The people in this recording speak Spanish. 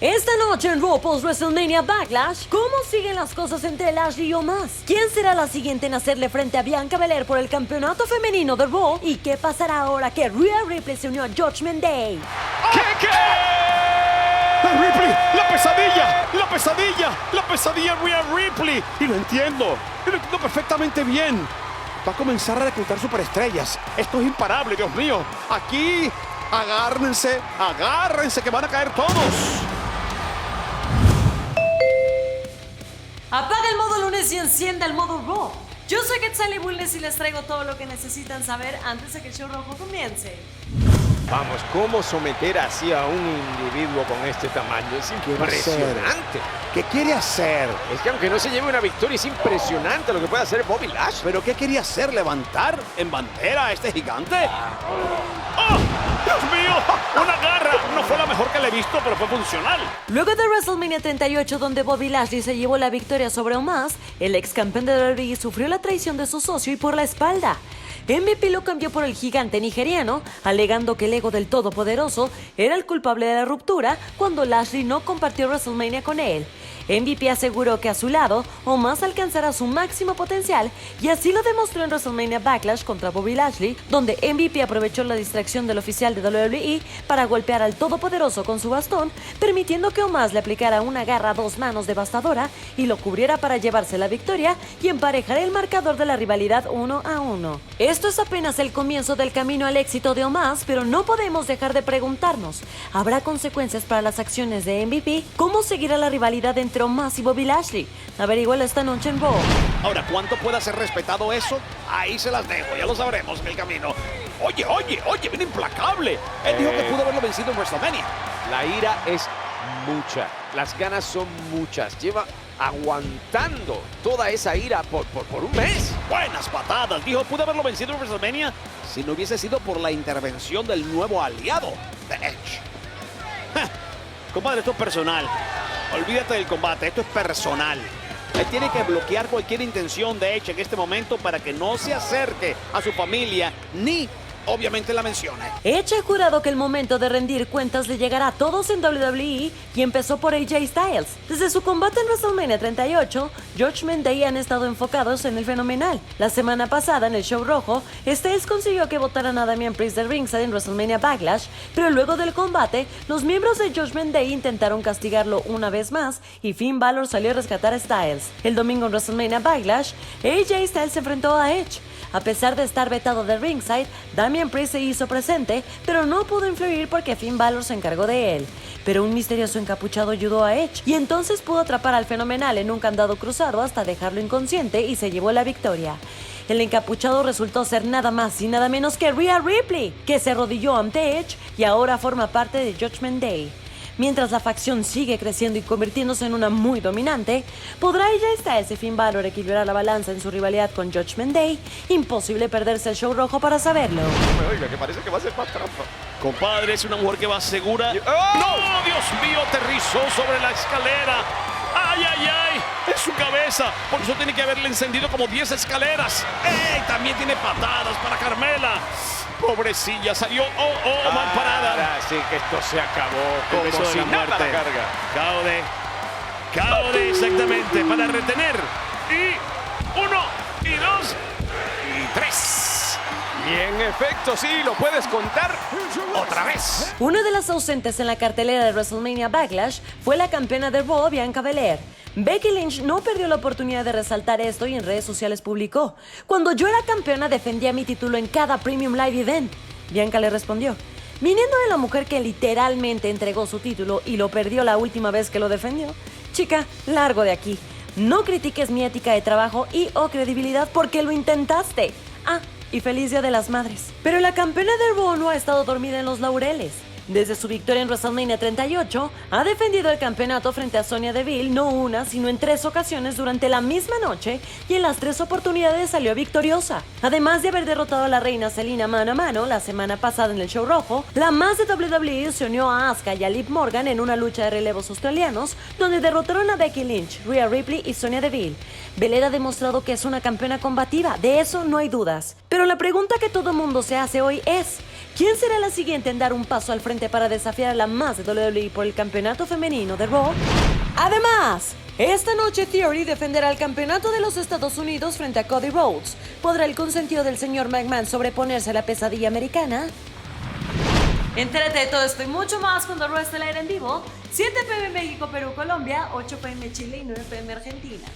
Esta noche en Raw post WrestleMania Backlash, ¿cómo siguen las cosas entre Lashley y Omos? ¿Quién será la siguiente en hacerle frente a Bianca Belair por el campeonato femenino de Raw? ¿Y qué pasará ahora que Rhea Ripley se unió a Judgment Day? ¿Qué? ¡Ripley! ¡La pesadilla! ¡La pesadilla! ¡La pesadilla Rhea Ripley! Y lo entiendo perfectamente bien. Va a comenzar a reclutar superestrellas. Esto es imparable, Dios mío. Aquí, agárrense, que van a caer todos. Apaga el modo lunes y encienda el modo Raw. Yo soy Quetzal Bulnes y les traigo todo lo que necesitan saber antes de que el show rojo comience. Vamos, ¿cómo someter así a un individuo con este tamaño? Es impresionante. ¿Qué quiere hacer? Es que aunque no se lleve una victoria, es impresionante lo que puede hacer Bobby Lashley. ¿Pero qué quería hacer? ¿Levantar en bandera a este gigante? ¡Oh! ¡Dios mío! ¡Una garra! No fue la mejor que le he visto, pero fue funcional. Luego de WrestleMania 38, donde Bobby Lashley se llevó la victoria sobre Omos, el ex campeón de WWE sufrió la traición de su socio y por la espalda. MVP lo cambió por el gigante nigeriano, alegando que el ego del todopoderoso era el culpable de la ruptura cuando Lashley no compartió WrestleMania con él. MVP aseguró que a su lado, Omos alcanzará su máximo potencial y así lo demostró en WrestleMania Backlash contra Bobby Lashley, donde MVP aprovechó la distracción del oficial de WWE para golpear al todopoderoso con su bastón, permitiendo que Omos le aplicara una garra a dos manos devastadora y lo cubriera para llevarse la victoria y emparejar el marcador de la rivalidad 1-1. Esto es apenas el comienzo del camino al éxito de Omos, pero no podemos dejar de preguntarnos, ¿habrá consecuencias para las acciones de MVP? ¿Cómo seguirá la rivalidad entre Omos y Bobby Lashley? Averigüelo esta noche en Raw. Ahora, ¿cuánto pueda ser respetado eso? Ahí se las dejo, ya lo sabremos en el camino. Oye, viene implacable. Él dijo que pudo haberlo vencido en WrestleMania. La ira es mucha, las ganas son muchas. Lleva aguantando toda esa ira por un mes. Buenas patadas. Dijo, pudo haberlo vencido en WrestleMania si no hubiese sido por la intervención del nuevo aliado, The Edge. Compadre, esto es personal. Olvídate del combate, esto es personal. Él tiene que bloquear cualquier intención de Edge en este momento para que no se acerque a su familia ni, obviamente, la mencione. Edge ha jurado que el momento de rendir cuentas le llegará a todos en WWE y empezó por AJ Styles. Desde su combate en WrestleMania 38, Judgment Day han estado enfocados en el fenomenal. La semana pasada, en el show rojo, Styles consiguió que votaran a Damian Priest de ringside en WrestleMania Backlash, pero luego del combate, los miembros de Judgment Day intentaron castigarlo una vez más y Finn Balor salió a rescatar a Styles. El domingo en WrestleMania Backlash, AJ Styles se enfrentó a Edge. A pesar de estar vetado de ringside, Damian Priest se hizo presente, pero no pudo influir porque Finn Balor se encargó de él. Pero un misterioso encapuchado ayudó a Edge y entonces pudo atrapar al fenomenal en un candado cruzado hasta dejarlo inconsciente y se llevó la victoria. El encapuchado resultó ser nada más y nada menos que Rhea Ripley, que se arrodilló ante Edge y ahora forma parte de Judgment Day. Mientras la facción sigue creciendo y convirtiéndose en una muy dominante, ¿podrá AJ Styles y Finn Balor equilibrar la balanza en su rivalidad con Judgment Day? Imposible perderse el show rojo para saberlo. Oiga, que parece que va a ser más trampa. Compadre, es una mujer que va segura. ¡Oh! ¡No! ¡Dios mío! Aterrizó sobre la escalera. ¡Ay! En su cabeza. Por eso tiene que haberle encendido como 10 escaleras. ¡Ey! También tiene patadas para Carmela. Pobrecilla, salió mal parada. Ahora sí que esto se acabó. El beso Como de si la nada muerte. la carga. Caude, exactamente, para retener. Y 1, y 2, y 3. Y en efecto, sí, lo puedes contar Otra vez. Una de las ausentes en la cartelera de WrestleMania Backlash fue la campeona de Raw, Bianca Belair. Becky Lynch no perdió la oportunidad de resaltar esto y en redes sociales publicó: "Cuando yo era campeona defendía mi título en cada Premium Live Event". Bianca le respondió: "Viniendo de la mujer que literalmente entregó su título y lo perdió la última vez que lo defendió, chica, largo de aquí. No critiques mi ética de trabajo y o credibilidad porque lo intentaste. Y feliz Día de las Madres". Pero la campeona de Raw no ha estado dormida en los laureles. Desde su victoria en WrestleMania 38, ha defendido el campeonato frente a Sonya Deville no una, sino en 3 ocasiones durante la misma noche y en las 3 oportunidades salió victoriosa. Además de haber derrotado a la reina Zelina mano a mano la semana pasada en el show rojo, la más de WWE se unió a Asuka y a Liv Morgan en una lucha de relevos australianos donde derrotaron a Becky Lynch, Rhea Ripley y Sonya Deville. Belair ha demostrado que es una campeona combativa, de eso no hay dudas. Pero la pregunta que todo mundo se hace hoy es: ¿quién será la siguiente en dar un paso al frente nuevamente para desafiar a la más de WWE por el campeonato femenino de Raw. Además, esta noche Theory defenderá el campeonato de los Estados Unidos frente a Cody Rhodes. ¿Podrá el consentido del señor McMahon sobreponerse a la pesadilla americana? Entérate de todo esto y mucho más cuando Raw esté al aire en vivo, 7 p.m. México, Perú, Colombia, 8 p.m. Chile y 9 p.m. Argentina.